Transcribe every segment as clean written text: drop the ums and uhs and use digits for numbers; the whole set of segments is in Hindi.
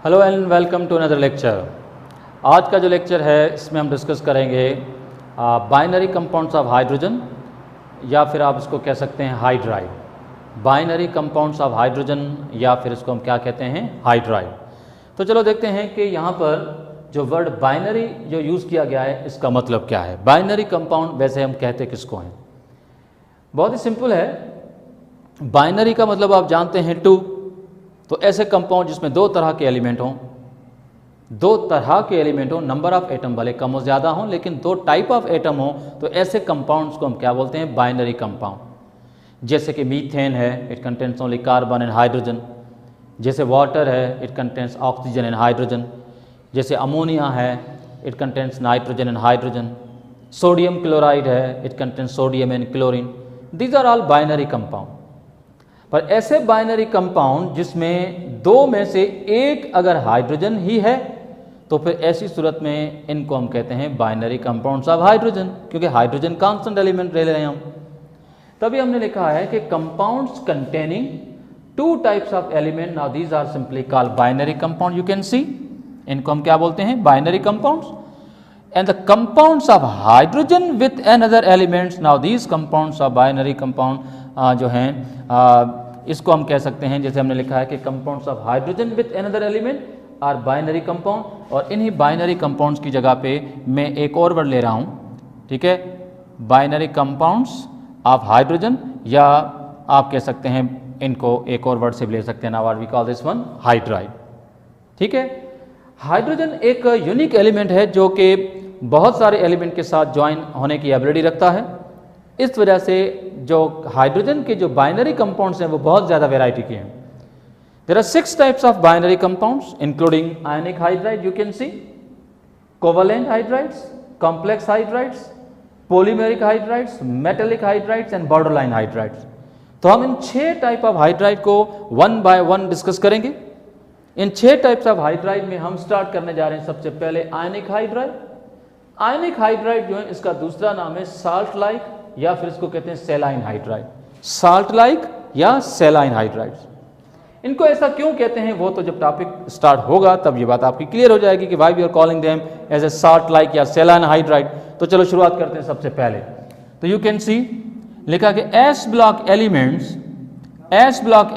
Hello and welcome to another lecture. आज का जो लेक्चर है इसमें हम डिस्कस करेंगे बाइनरी कंपाउंड्स ऑफ हाइड्रोजन, या फिर आप इसको कह सकते हैं hydride. Binary compounds of hydrogen या फिर इसको हम क्या कहते हैं, हाइड्राइड। तो चलो देखते हैं कि यहाँ पर जो वर्ड बाइनरी जो यूज़ किया गया है इसका मतलब क्या है। बाइनरी कंपाउंड वैसे हम कहते किसको हैं? बहुत ही सिंपल है। बाइनरी का मतलब आप जानते हैं टू। तो ऐसे कंपाउंड जिसमें दो तरह के एलिमेंट हों, नंबर ऑफ एटम भले कम हो ज़्यादा हों लेकिन दो टाइप ऑफ एटम हो, तो ऐसे कंपाउंड्स को हम क्या बोलते हैं, बाइनरी कंपाउंड। जैसे कि मीथेन है, it contains only carbon and hydrogen. जैसे वाटर है, it contains oxygen and hydrogen. जैसे अमोनिया है, it contains nitrogen and hydrogen. Sodium chloride है, it contains sodium and chlorine. These are all binary compound. पर ऐसे बाइनरी कंपाउंड जिसमें दो में से एक अगर हाइड्रोजन ही है, तो फिर ऐसी सूरत में इनको हम कहते हैं बाइनरी कंपाउंड्स ऑफ हाइड्रोजन, क्योंकि हाइड्रोजन कांस्टेंट एलिमेंट ले रहे हैं हम। तभी हमने लिखा है कि compounds containing two types of element, now these are simply called binary compound. You can see, इनको हम क्या बोलते हैं, binary compounds. And the compounds of hydrogen with another elements, now these compounds of binary compound जो हैं इसको हम कह सकते हैं, जैसे हमने लिखा है कि compounds of hydrogen with another element are binary compound. और इन्हीं बाइनरी कंपाउंड्स की जगह पे मैं एक और वर्ड ले रहा हूँ, ठीक है, बाइनरी कंपाउंड्स ऑफ हाइड्रोजन, या आप कह सकते हैं इनको एक और वर्ड से भी ले सकते हैं। Now we call this one hydride. ठीक है, हाइड्रोजन एक यूनिक एलिमेंट है जो कि बहुत सारे एलिमेंट के साथ ज्वाइन होने की एबिलिटी रखता है। इस वजह से जो हाइड्रोजन के जो बाइनरी कंपाउंड्स हैं वो बहुत ज़्यादा वैरायटी के हैं। There are 6 types of binary compounds including ionic hydride, you can see, covalent hydrides, complex hydrides, polymeric hydrides, metallic hydrides and borderline hydrides. तो हम इन 6 टाइप ऑफ हाइड्राइड को वन बाय वन डिस्कस करेंगे। इन 6 टाइप्स ऑफ हाइड्राइड में हम स्टार्ट करने जा रहे हैं सबसे पहले आयनिक हाइड्राइड। आयनिक हाइड्राइड जो है इसका दूसरा नाम है साल्ट लाइक, या फिर इसको कहते हैं सेलाइन हाइड्राइड। साल्ट लाइक या सेलाइन हाइड्राइड्स। इनको ऐसा क्यों कहते हैं वो तो जब टॉपिक स्टार्ट होगा तब ये बात आपकी क्लियर हो जाएगी कि why we are calling them as a salt like या सेलाइन हाइड्राइड। तो चलो शुरुआत करते हैं सबसे पहले। तो यू कैन सी लिखा कि S block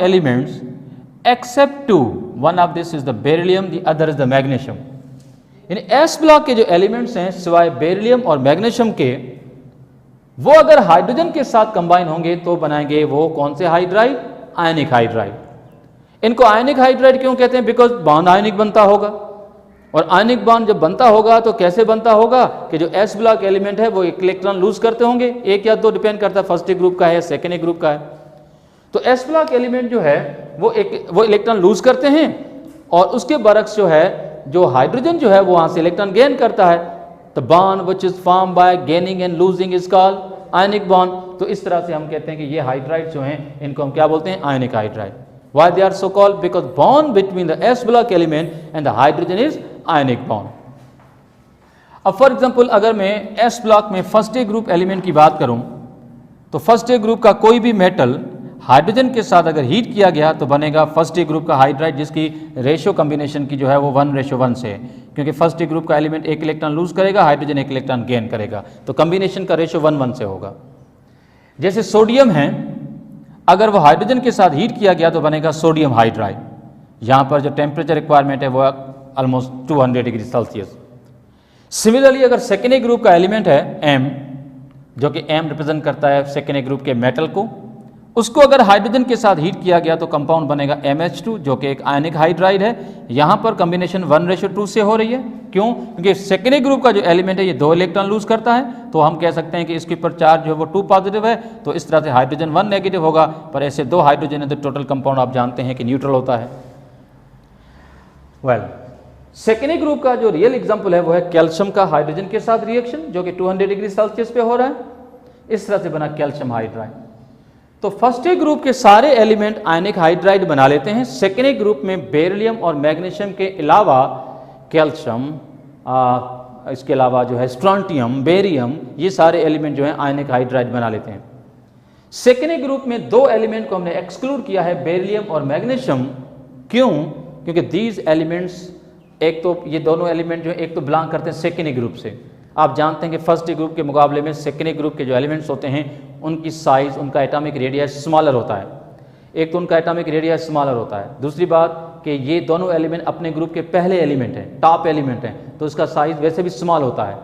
elements except two one of this is the beryllium, the other is the magnesium. इन एस ब्लॉक के जो एलिमेंट्स हैं सिवाय बेरिलियम और मैग्नीशियम के, वो अगर हाइड्रोजन के साथ कंबाइन होंगे तो बनाएंगे वो कौन से हाइड्राइड, आयनिक हाइड्राइड। इनको आयनिक हाइड्राइड क्यों कहते हैं? बिकॉज बॉन्ड आयनिक बनता होगा, और आयनिक बॉन्ड जब बनता होगा तो कैसे बनता होगा कि जो एस ब्लॉक एलिमेंट है वो एक इलेक्ट्रॉन लूज करते होंगे, एक या दो, डिपेंड करता है फर्स्ट ग्रुप का है सेकेंड ग्रुप का है। तो एस ब्लॉक एलिमेंट जो है वो इलेक्ट्रॉन लूज करते हैं, और उसके बरक्स जो है जो हाइड्रोजन जो है वो वहां से इलेक्ट्रॉन गेन करता है। The bond which is formed by gaining and losing is called ionic bond। तो इस तरह से हम कहते हैं कि ये हाइड्राइड जो हैं इनको हम क्या बोलते हैं, आयनिक hydride. Why they are so called? Because bond between the S block element and the hydrogen is ionic bond। अब फॉर एग्जाम्पल अगर मैं S ब्लॉक में फर्स्ट ए ग्रुप एलिमेंट की बात करूं, तो फर्स्ट ए ग्रुप का कोई भी मेटल हाइड्रोजन के साथ अगर हीट किया गया तो बनेगा फर्स्ट ए ग्रुप का हाइड्राइड, जिसकी रेशियो कॉम्बिनेशन की जो है वो 1:1 से है, क्योंकि फर्स्ट ए ग्रुप का एलिमेंट एक इलेक्ट्रॉन लूज करेगा, हाइड्रोजन एक इलेक्ट्रॉन गेन करेगा, तो कॉम्बिनेशन का रेशियो 1:1 से होगा। जैसे सोडियम है, अगर वो हाइड्रोजन के साथ हीट किया गया तो बनेगा सोडियम हाइड्राइड। यहाँ पर जो टेम्परेचर रिक्वायरमेंट है वो ऑलमोस्ट 200 डिग्री सेल्सियस। सिमिलरली अगर सेकेंड ए ग्रुप का एलिमेंट है एम, जो कि एम रिप्रेजेंट करता है सेकेंड ए ग्रुप के मेटल को, उसको अगर हाइड्रोजन के साथ हीट किया गया तो कंपाउंड बनेगा MH2, जो कि एक आयनिक हाइड्राइड है। यहाँ पर कॉम्बिनेशन 1:2 से हो रही है। क्यों? क्योंकि सेकेंडरी ग्रुप का जो एलिमेंट है ये 2 इलेक्ट्रॉन लूज करता है, तो हम कह सकते हैं कि इसके ऊपर चार्ज जो है वो 2 पॉजिटिव है, तो इस तरह से हाइड्रोजन 1 नेगेटिव होगा। पर ऐसे 2 हाइड्रोजन है तो टोटल कंपाउंड आप जानते हैं कि न्यूट्रल होता है। सेकेंडरी ग्रुप का जो रियल एग्जाम्पल है वो है कैल्शियम का हाइड्रोजन के साथ रिएक्शन, जो कि 200 डिग्री सेल्सियस पे हो रहा है। इस तरह से बना कैल्शियम हाइड्राइड। तो फर्स्ट ए ग्रुप के सारे एलिमेंट आयनिक हाइड्राइड बना लेते हैं। सेकेंड ए ग्रुप में बेरिलियम और मैग्नीशियम के अलावा कैल्शियम, इसके अलावा जो है स्ट्रोंटियम, बेरियम, ये सारे एलिमेंट जो है आयनिक हाइड्राइड बना लेते हैं। सेकेंड ए ग्रुप में 2 एलिमेंट को हमने एक्सक्लूड किया है, बेरिलियम और मैग्नीशियम। क्यों? क्योंकि दीज एलिमेंट्स, एक तो ये दोनों एलिमेंट जो है एक तो बिलोंग करते हैं सेकेंडरी ग्रुप से। आप जानते हैं कि फर्स्ट ग्रुप के मुकाबले में सेकेंडरी ग्रुप के जो एलिमेंट्स होते हैं उनकी साइज़, उनका एटॉमिक रेडियस स्मॉलर होता है। एक तो उनका एटॉमिक रेडियस स्मॉलर होता है, दूसरी बात कि ये दोनों एलिमेंट अपने ग्रुप के पहले एलिमेंट हैं, टॉप एलिमेंट हैं, तो उसका साइज़ वैसे भी स्मॉल होता है।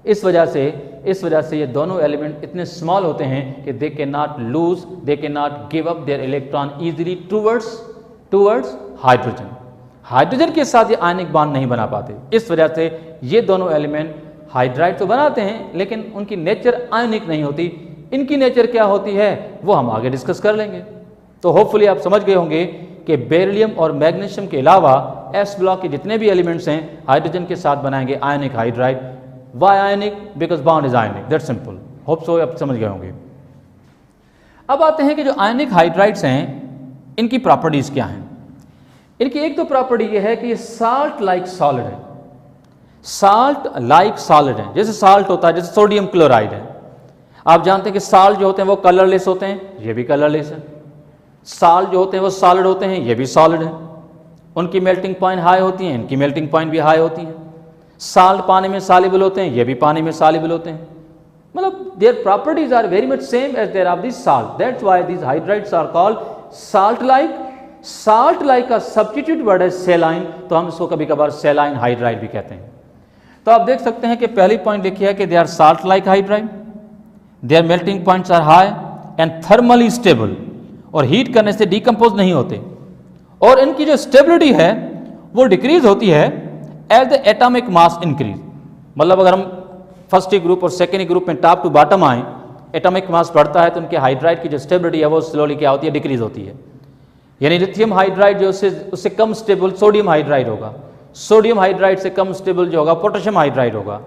इस वजह से ये दोनों एलिमेंट इतने स्मॉल होते हैं कि they can not lose, they can not give up there electron easily towards hydrogen. Hydrogen के साथ ये आयनिक बॉन्ड नहीं बना पाते। इस वजह से ये दोनों एलिमेंट हाइड्राइड तो बनाते हैं लेकिन उनकी नेचर आयनिक नहीं होती। इनकी नेचर क्या होती है वो हम आगे डिस्कस कर लेंगे। तो होपफुली आप समझ गए होंगे कि बेरिलियम और मैग्नीशियम के अलावा एस ब्लॉक के जितने भी एलिमेंट्स हैं हाइड्रोजन के साथ बनाएंगे ionic hydride. Why ionic? Because bond is ionic, that simple. Hope so आप समझ गए होंगे। अब आते हैं कि जो आयनिक हाइड्राइड्स हैं इनकी प्रॉपर्टीज क्या हैं। इनकी एक तो प्रॉपर्टी ये है कि ये साल्ट लाइक सॉलिड है। साल्ट लाइक सॉलिड है, जैसे साल्ट होता है, जैसे सोडियम क्लोराइड है। आप जानते हैं कि साल्ट जो होते हैं वो कलरलेस होते हैं, ये भी कलरलेस है। साल्ट जो होते हैं वो सॉलिड होते हैं, ये भी सॉलिड है। उनकी मेल्टिंग पॉइंट हाई होती हैं, इनकी मेल्टिंग पॉइंट भी हाई होती है। साल्ट पानी में सॉल्युबल होते हैं, ये भी पानी में सॉल्युबल होते हैं। मतलब their properties are very much same as their of this salt, that's why this hydrides are called salt like. Salt like का सब्स्टिट्यूट वर्ड है सेलाइन, तो हम इसको कभी कभार सेलाइन हाइड्राइड भी कहते हैं। तो आप देख सकते हैं कि पहली पॉइंट लिखी है कि they are salt like hydride, their melting points are high and thermally stable, और हीट करने से डिकम्पोज नहीं होते। और इनकी जो स्टेबिलिटी है वो डिक्रीज होती है as the atomic mass increase. मतलब अगर हम फर्स्ट ग्रुप और सेकेंड ग्रुप में टॉप टू बॉटम आए, एटॉमिक मास बढ़ता है तो उनके हाइड्राइड की जो स्टेबिलिटी है वो स्लोली क्या होती है, डिक्रीज होती है। यानी लिथियम हाइड्राइड जो उससे कम स्टेबल सोडियम हाइड्राइड होगा, सोडियम हाइड्राइड से कम स्टेबल जो होगा पोटेशियम हाइड्राइड होगा।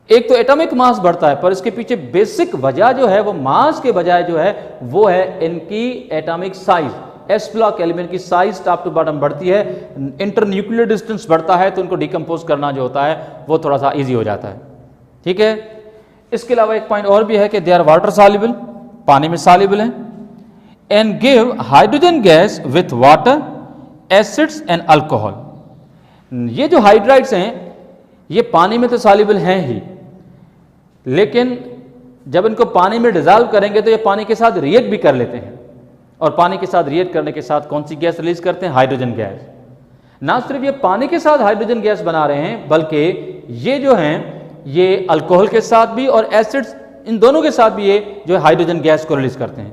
एक तो एटॉमिक मास बढ़ता है, पर इसके पीछे बेसिक वजह जो है वो मास के बजाय जो है वो है इनकी atomic size. S block element की साइज टॉप टू बॉटम बढ़ती है, इंटरन्यूक्लियर डिस्टेंस बढ़ता है, तो उनको डिकम्पोज करना जो होता है वो थोड़ा सा ईजी हो जाता है। ठीक है। इसके अलावा एक पॉइंट और भी है कि दे आर वाटर सॉल्युबल, पानी में सॉल्युबल है, and give hydrogen gas with water, acids and alcohol. ये जो हाइड्राइड्स हैं ये पानी में तो सॉल्युबल हैं ही, लेकिन जब इनको पानी में डिजॉल्व करेंगे तो ये पानी के साथ रिएक्ट भी कर लेते हैं, और पानी के साथ रिएक्ट करने के साथ कौन सी गैस रिलीज करते हैं, हाइड्रोजन गैस। ना सिर्फ ये पानी के साथ हाइड्रोजन गैस बना रहे हैं, बल्कि ये जो हैं ये अल्कोहल के साथ भी और एसिड्स, इन दोनों के साथ भी ये जो हाइड्रोजन गैस को रिलीज करते हैं।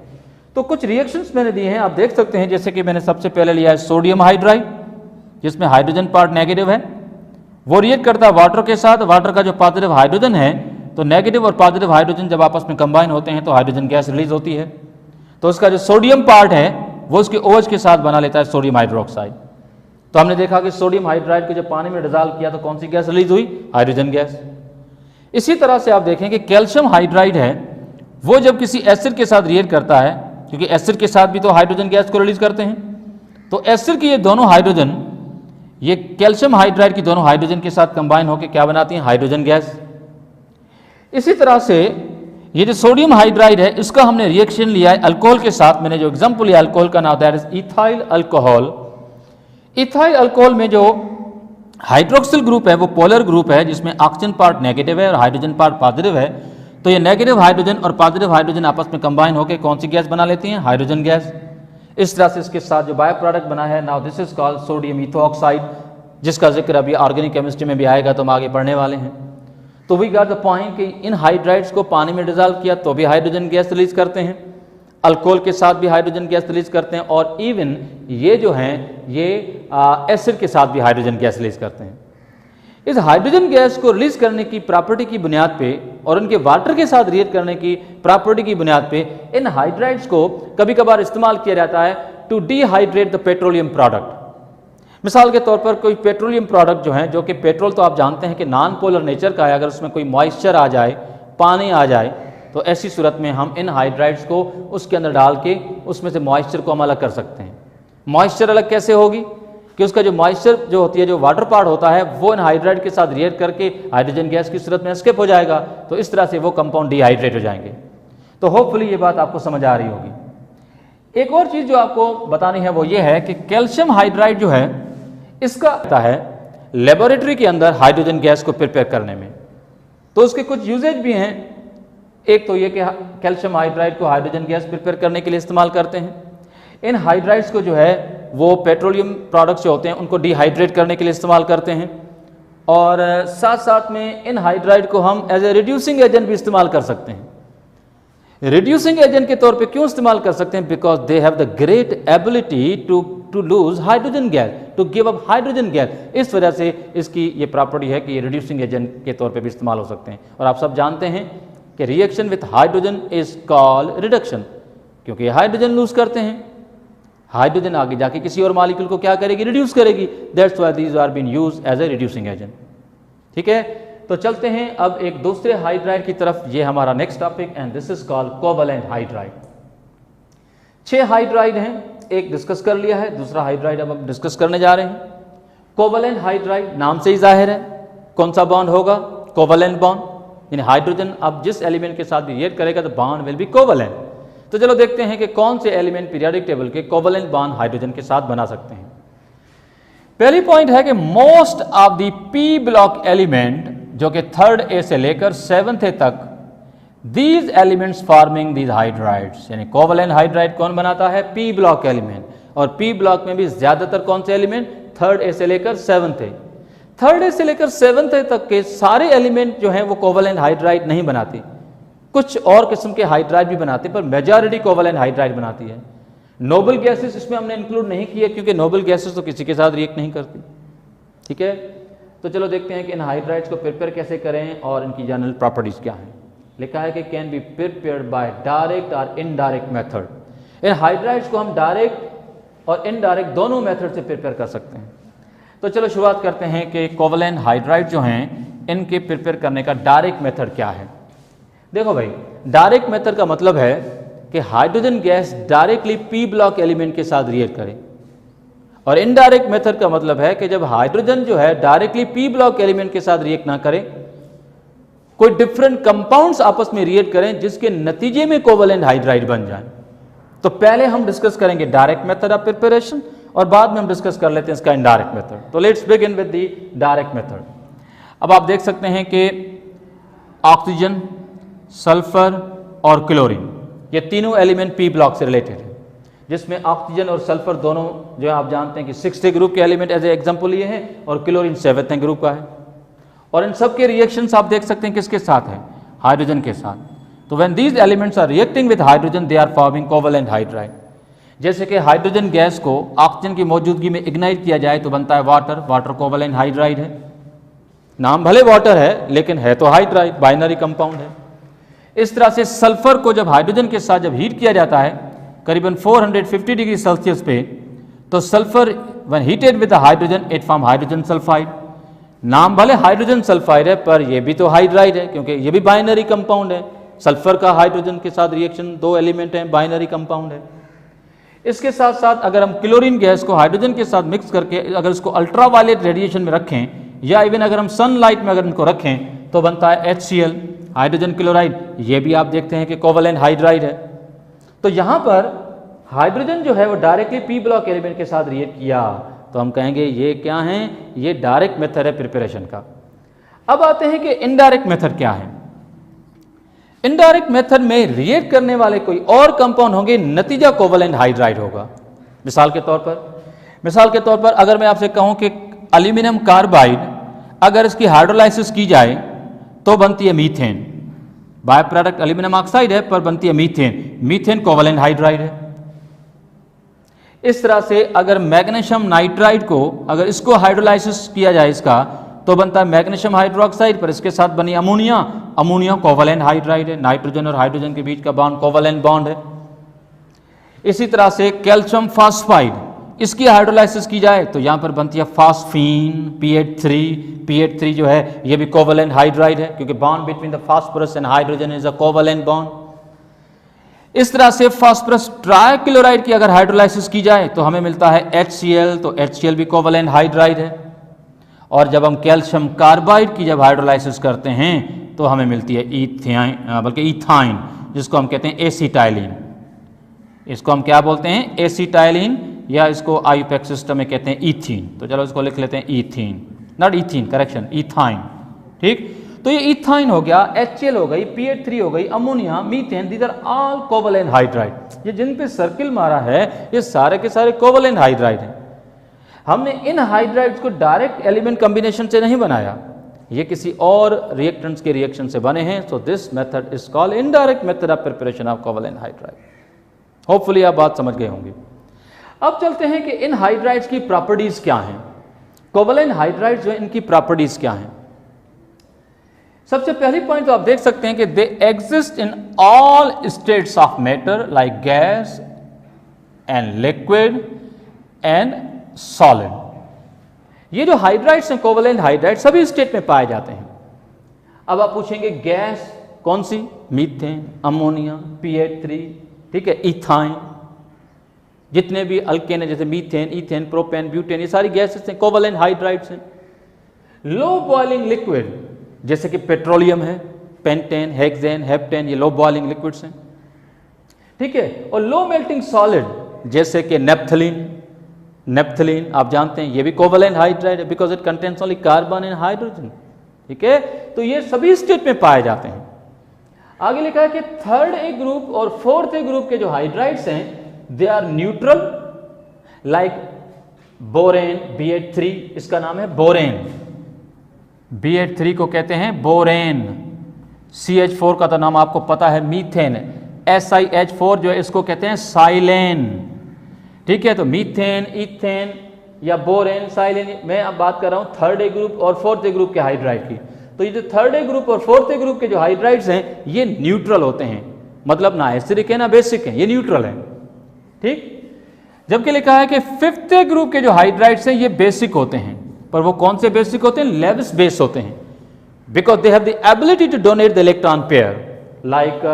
तो कुछ रिएक्शंस मैंने दिए हैं, आप देख सकते हैं। जैसे कि मैंने सबसे पहले लिया है सोडियम हाइड्राइड, जिसमें हाइड्रोजन पार्ट नेगेटिव है, वो रिएक्ट करता है वाटर के साथ। वाटर का जो पॉजिटिव हाइड्रोजन है, तो नेगेटिव और पॉजिटिव हाइड्रोजन जब आपस में कंबाइन होते हैं तो हाइड्रोजन गैस रिलीज होती है। तो उसका जो सोडियम पार्ट है वो उसके OH के साथ बना लेता है सोडियम हाइड्रोक्साइड। तो हमने देखा कि सोडियम हाइड्राइड को जब पानी में डिजॉल्व किया तो कौन सी गैस रिलीज हुई, हाइड्रोजन गैस। इसी तरह से आप देखें कि कैल्शियम हाइड्राइड है, वो जब किसी एसिड के साथ रिएक्ट करता है, क्योंकि एसिड के साथ भी तो हाइड्रोजन गैस को रिलीज करते हैं, तो एसिड की ये दोनों हाइड्रोजन, ये कैल्शियम हाइड्राइड की दोनों हाइड्रोजन के साथ कंबाइन होकर क्या बनाती हैं, हाइड्रोजन गैस। इसी तरह से ये जो सोडियम हाइड्राइड है, इसका हमने रिएक्शन लिया है अल्कोहल के साथ। मैंने जो एग्जांपल लिया अल्कोहल का नाम, that is ethyl alcohol. Ethyl alcohol में जो हाइड्रोक्सिल ग्रुप है वो पोलर ग्रुप है, जिसमें ऑक्सीजन पार्ट नेगेटिव है और हाइड्रोजन पार्ट पॉजिटिव है। तो ये नेगेटिव हाइड्रोजन और पॉजिटिव हाइड्रोजन आपस में कंबाइन होकर कौन सी गैस बना लेती हैं, हाइड्रोजन गैस। इस तरह से इसके साथ जो बायो प्रोडक्ट बना है, now this is called sodium ethoxide, जिसका जिक्र अभी ऑर्गेनिक केमिस्ट्री में भी आएगा, तो हम आगे पढ़ने वाले हैं। तो वी गॉट द पॉइंट कि इन हाइड्राइड्स को पानी में डिजॉल्व किया तो भी हाइड्रोजन गैस रिलीज करते हैं, अल्कोहल के साथ भी हाइड्रोजन गैस रिलीज करते हैं, और इवन ये जो हैं ये एसिड के साथ भी हाइड्रोजन गैस रिलीज करते हैं। इस हाइड्रोजन गैस को रिलीज करने की प्रॉपर्टी की बुनियाद पे और उनके वाटर के साथ रिएक्ट करने की प्रॉपर्टी की बुनियाद पे इन हाइड्राइड्स को कभी कभार इस्तेमाल किया जाता है to dehydrate the petroleum product. मिसाल के तौर पर कोई पेट्रोलियम प्रोडक्ट जो है, जो कि पेट्रोल तो आप जानते हैं कि नॉन पोलर नेचर का है, अगर उसमें कोई मॉइस्चर आ जाए, पानी आ जाए, तो ऐसी सूरत में हम इन हाइड्राइड्स को उसके अंदर डाल के उसमें से मॉइस्चर को हम अलग कर सकते हैं। मॉइस्चर अलग कैसे होगी कि उसका जो मॉइस्चर जो होती है, जो वाटर पार्ट होता है, वो इन हाइड्राइड के साथ रिएक्ट करके हाइड्रोजन गैस की सूरत में एस्केप हो जाएगा, तो इस तरह से वो कंपाउंड डिहाइड्रेट हो जाएंगे। तो होपफुली ये बात आपको समझ आ रही होगी। एक और चीज़ जो आपको बतानी है वो ये है कि कैल्शियम हाइड्राइड जो है इसका आता है लेबोरेटरी के अंदर हाइड्रोजन गैस को प्रिपेयर करने में। तो उसके कुछ यूजेज भी हैं। एक तो ये कि कैल्शियम हाइड्राइड को हाइड्रोजन गैस प्रिपेयर करने के लिए इस्तेमाल करते हैं। इन हाइड्राइड्स को जो है वो पेट्रोलियम प्रोडक्ट्स जो होते हैं उनको डिहाइड्रेट करने के लिए इस्तेमाल करते हैं, और साथ साथ में इन हाइड्राइड को हम एज ए रिड्यूसिंग एजेंट भी इस्तेमाल कर सकते हैं। रिड्यूसिंग एजेंट के तौर पे क्यों इस्तेमाल कर सकते हैं? Because they have the great ability to lose hydrogen gas, to give up hydrogen gas. इस वजह से इसकी ये प्रॉपर्टी है कि ये रिड्यूसिंग एजेंट के तौर पे भी इस्तेमाल हो सकते हैं। और आप सब जानते हैं कि reaction with hydrogen is called reduction, क्योंकि ये हाइड्रोजन लूज करते हैं। हाइड्रोजन आगे जाके किसी और मॉलिक्यूल को क्या करेगी? रिड्यूस करेगी। That's why these are been use as a reducing agent. ठीक है, तो चलते हैं अब एक दूसरे हाइड्राइड की तरफ। ये हमारा next topic and this is called covalent hydride. 6 hydride हैं, एक डिस्कस कर लिया है, दूसरा हाइड्राइड अब हम डिस्कस करने जा रहे हैं। कोवैलेंट हाइड्राइड नाम से ही जाहिर है कौन सा बॉन्ड होगा? कोवैलेंट बॉन्ड, यानी हाइड्रोजन अब जिस एलिमेंट के साथ भी रिएक्ट करेगा तो बॉन्ड विल बी कोवैलेंट। तो चलो देखते हैं कि कौन से एलिमेंट पीरियोडिक टेबल के कोवैलेंट बॉन्ड हाइड्रोजन के साथ बना सकते हैं। पहली पॉइंट है कि most of the P block element जो कि 3rd A से लेकर 7th A तक, these elements forming these hydrides, यानी कोवैलेंट हाइड्राइड कौन बनाता है? P block element. और पी ब्लॉक में भी ज्यादातर कौन से एलिमेंट? 3rd A से लेकर 7th A। 3rd A से लेकर 7th A तक के सारे एलिमेंट जो हैं वो कोवैलेंट हाइड्राइड नहीं बनाती, कुछ और किस्म के हाइड्राइड भी बनाते, पर मेजॉरिटी कोवैलेंट हाइड्राइड बनाती है। नोबल गैसेस इसमें हमने इंक्लूड नहीं किए क्योंकि नोबल गैसेस तो किसी के साथ रिएक्ट नहीं करती। ठीक है, तो चलो देखते हैं कि इन हाइड्राइड्स को प्रिपेयर कैसे करें और इनकी जनरल प्रॉपर्टीज क्या हैं। लिखा है कि can be prepared by direct और इनडायरेक्ट मेथड। इन हाइड्राइड्स को हम डायरेक्ट और इनडायरेक्ट दोनों मेथड से प्रिपेयर कर सकते हैं। तो चलो शुरुआत करते हैं कि कोवैलेंट हाइड्राइड जो हैं इनके प्रिपेयर करने का डायरेक्ट मेथड क्या है। देखो भाई, डायरेक्ट मेथड का मतलब है कि hydrogen gas directly P block element के साथ रिएक्ट करे, और इनडायरेक्ट मेथड का मतलब है कि जब हाइड्रोजन जो है डायरेक्टली पी ब्लॉक एलिमेंट के साथ रिएक्ट ना करे, कोई डिफरेंट कंपाउंड्स आपस में रिएक्ट करें जिसके नतीजे में कोवैलेंट हाइड्राइड बन जाए। तो पहले हम डिस्कस करेंगे डायरेक्ट मेथड ऑफ प्रिपरेशन और बाद में हम डिस्कस कर लेते हैं इसका इनडायरेक्ट मेथड। तो let's begin with the direct method. अब आप देख सकते हैं कि ऑक्सीजन, सल्फर और क्लोरीन, ये तीनों एलिमेंट पी ब्लॉक से रिलेटेड है, जिसमें ऑक्सीजन और सल्फर दोनों जो है आप जानते हैं कि 6th ग्रुप के एलिमेंट एज ए एग्जाम्पल ये हैं, और क्लोरीन 7th ग्रुप का है। और इन सब के रिएक्शंस आप देख सकते हैं किसके साथ है? हाइड्रोजन के साथ। तो when these elements are reacting with hydrogen they are forming covalent hydride. जैसे कि हाइड्रोजन गैस को ऑक्सीजन की मौजूदगी में इग्नाइट किया जाए तो बनता है वाटर, वाटर कोवैलेंट हाइड्राइड है। नाम भले वाटर है लेकिन है तो हाइड्राइड, बाइनरी कंपाउंड है। इस तरह से सल्फर को जब हाइड्रोजन के साथ जब हीट किया जाता है करीबन 450 डिग्री सेल्सियस पे, तो sulphur when heated with the hydrogen it form hydrogen sulphide. नाम भले हाइड्रोजन सल्फाइड है पर ये भी तो हाइड्राइड है क्योंकि ये भी बाइनरी कंपाउंड है। सल्फर का हाइड्रोजन के साथ रिएक्शन, 2 एलिमेंट हैं, बाइनरी कंपाउंड है। इसके साथ साथ अगर हम क्लोरीन गैस को हाइड्रोजन के साथ मिक्स करके अगर इसको अल्ट्रावायलेट रेडिएशन में रखें या इवन अगर हम सनलाइट में अगर इनको रखें तो बनता है HCl, हाइड्रोजन क्लोराइड। ये भी आप देखते हैं कि कोवैलेंट हाइड्राइड है। तो यहां पर हाइड्रोजन जो है वो डायरेक्टली पी ब्लॉक एलिमेंट के साथ रिएक्ट किया तो हम कहेंगे ये क्या है? ये डायरेक्ट मेथड है प्रिपरेशन का। अब आते हैं कि इनडायरेक्ट मेथड क्या है। इनडायरेक्ट मेथड में रिएक्ट करने वाले कोई और कंपाउंड होंगे, नतीजा कोवैलेंट हाइड्राइड होगा। मिसाल के तौर पर अगर मैं आपसे कहूं कि एल्यूमिनियम कार्बाइड अगर इसकी हाइड्रोलाइसिस की जाए तो बनती है methane. By product aluminium oxide है पर बनती है मीथेन। मीथेन कोवैलेंट हाइड्राइड है। इस तरह से अगर मैग्नीशियम नाइट्राइड को अगर इसको हाइड्रोलाइसिस किया जाए इसका तो बनता है मैग्नीशियम हाइड्रोक्साइड, पर इसके साथ बनी अमोनिया। अमोनिया कोवैलेंट हाइड्राइड है। नाइट्रोजन और हाइड्रोजन के बीच का बॉन्ड कोवैलेंट बॉन्ड है। इसी तरह से कैल्शियम फॉस्फाइड, इसकी हाइड्रोलाइसिस की जाए तो यहां पर बनती है फॉस्फीन PH3। PH3 जो है ये भी कोवैलेंट हाइड्राइड है क्योंकि bond between the phosphorus and hydrogen is a covalent bond. इस तरह से फास्फोरस ट्राइक्लोराइड की अगर हाइड्रोलाइसिस की जाए तो हमें मिलता है HCl, तो HCl भी कोवैलेंट हाइड्राइड है। और जब हम कैल्शियम कार्बाइड की जब हाइड्रोलाइसिस करते हैं तो हमें मिलती है इथाइन, जिसको हम कहते हैं एसिटाइलिन। इसको हम क्या बोलते हैं? एसिटाइलिन या इसको आईयूपैक सिस्टम में कहते हैं ईथीन। तो चलो इसको लिख लेते हैं ईथीन, नॉट ईथीन, करेक्शन, ईथाइन। ठीक, तो ये ईथाइन हो गया, HCl हो गई, PH3 हो गई, ammonia, methane, these are all covalent hydride. ये जिन पे सर्किल मारा है ये सारे के सारे कोवलेंट हाइड्राइड हैं। हमने इन हाइड्राइड्स को डायरेक्ट एलिमेंट कॉम्बिनेशन से नहीं बनाया, ये किसी और रिएक्टेंट्स के रिएक्शन से बने हैं। So this method is called indirect method of preparation of covalent hydride. Hopefully आप बात समझ गए होंगे। अब चलते हैं कि इन हाइड्राइड्स की प्रॉपर्टीज क्या हैं, कोवलेंट हाइड्राइड्स जो इनकी प्रॉपर्टीज क्या हैं। सबसे पहली पॉइंट तो आप देख सकते हैं कि they exist in all states of matter like gas and liquid and solid. ये जो हाइड्राइड्स हैं कोवलेंट हाइड्राइड सभी स्टेट में पाए जाते हैं। अब आप पूछेंगे गैस कौन सी, मीथेन, अमोनिया, PH3, ठीक है, इथाइन, जितने भी अल्केन है जैसे मीथेन, इथेन, प्रोपेन, ब्यूटेन, ये सारी गैसेस हैं, कोवलेंट हाइड्राइड्स हैं। लो बॉइलिंग लिक्विड जैसे कि पेट्रोलियम है, पेंटेन, हेक्सेन, हेप्टेन, ये लो बॉइलिंग लिक्विड्स हैं, ठीक है। और लो मेल्टिंग सॉलिड जैसे कि नेप्थलीन, नेप्थलीन आप जानते हैं ये भी कोवलेंट हाइड्राइड है because it contains only carbon and hydrogen, ठीक है। तो ये सभी स्टेट में पाए जाते हैं। आगे लिखा है कि थर्ड ए ग्रुप और फोर्थ ए ग्रुप के जो हाइड्राइड्स हैं they are neutral like borane, BH3, इसका नाम है बोरेन, BH3 को कहते हैं बोरेन। CH4 का तो नाम आपको पता है मीथेन, SiH4 जो है इसको कहते हैं साइलेन, ठीक है। तो मीथेन, इथेन या बोरेन, साइलेन, मैं अब बात कर रहा हूं थर्ड ए ग्रुप और फोर्थ ए ग्रुप के हाइड्राइड की। तो ये जो थर्ड ए ग्रुप और फोर्थ ए ग्रुप के जो हाइड्राइड्स हैं ये न्यूट्रल होते हैं, मतलब ना एसिडिक है ना बेसिक है, ये न्यूट्रल है, ठीक। जबकि लिखा है कि फिफ्थ ए ग्रुप के जो हाइड्राइड्स हैं ये बेसिक होते हैं, पर वो कौन से बेसिक होते हैं, लेविस बेस होते हैं, because they have the ability to donate the electron pair like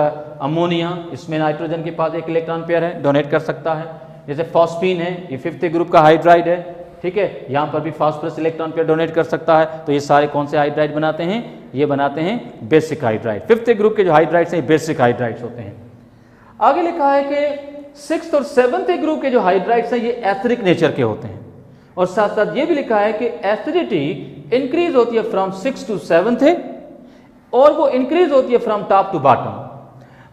ammonia, इसमें नाइट्रोजन के पास एक इलेक्ट्रॉन पेयर है, डोनेट कर सकता है। जैसे फॉस्फीन है, ये फिफ्थ ग्रुप का हाइड्राइड है, ठीक है, यहां पर भी फास्फोरस इलेक्ट्रॉन पेयर डोनेट कर सकता है। तो ये सारे कौन से हाइड्राइड बनाते हैं, ये बनाते हैं बेसिक हाइड्राइड। फिफ्थ ग्रुप के जो हाइड्राइड्स हैं बेसिक हाइड्राइड्स होते हैं। आगे लिखा है कि सिक्स्थ और सेवंथ ग्रुप के जो हाइड्राइड्स हैं ये एसिडिक नेचर के होते हैं, और साथ साथ ये भी लिखा है कि एसिडिटी इंक्रीज होती है फ्रॉम 6 to 7th और वो इंक्रीज होती है फ्रॉम टॉप टू बॉटम।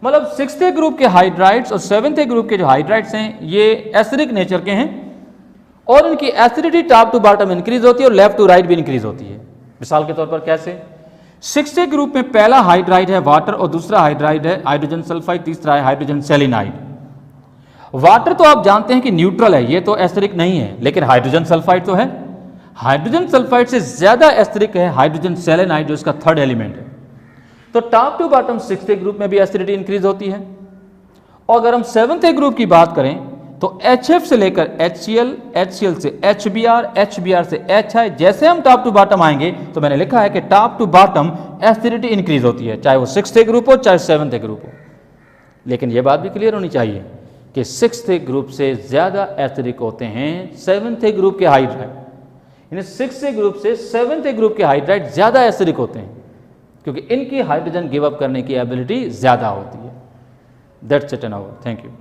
मतलब 6th ग्रुप के हाइड्राइड्स और 7th ग्रुप के जो हाइड्राइड्स हैं ये एसिडिक नेचर के हैं और इनकी acidity top to bottom increase होती है और लेफ्ट टू राइट भी इंक्रीज होती है। मिसाल के तौर पर कैसे, 6th ग्रुप में पहला हाइड्राइड है वाटर और दूसरा हाइड्राइड है हाइड्रोजन सल्फाइड, तीसरा है हाइड्रोजन सेलेनाइड। वाटर तो आप जानते हैं कि न्यूट्रल है, ये तो एसिडिक नहीं है, लेकिन हाइड्रोजन सल्फाइड तो है। हाइड्रोजन सल्फाइड से ज्यादा एसिडिक है हाइड्रोजन सेलेनाइड जो इसका थर्ड एलिमेंट है। तो top to bottom 6th group में भी एसिडिटी इंक्रीज होती है। और अगर हम 7th ग्रुप की बात करें तो HF से लेकर HCl, HCl से HBr, HBr से HI, जैसे हम टॉप टू बॉटम आएंगे तो मैंने लिखा है कि top to bottom acidity increase होती है, चाहे वो 6th ग्रुप हो चाहे 7th ग्रुप हो। लेकिन यह बात भी क्लियर होनी चाहिए कि 6th ग्रुप से ज्यादा एसिडिक होते हैं 7th ग्रुप के हाइड्राइड, यानी 6th ग्रुप से 7th ग्रुप के हाइड्राइड ज्यादा एसिडिक होते हैं क्योंकि इनकी हाइड्रोजन गिव अप करने की एबिलिटी ज्यादा होती है। That's it and all, thank you.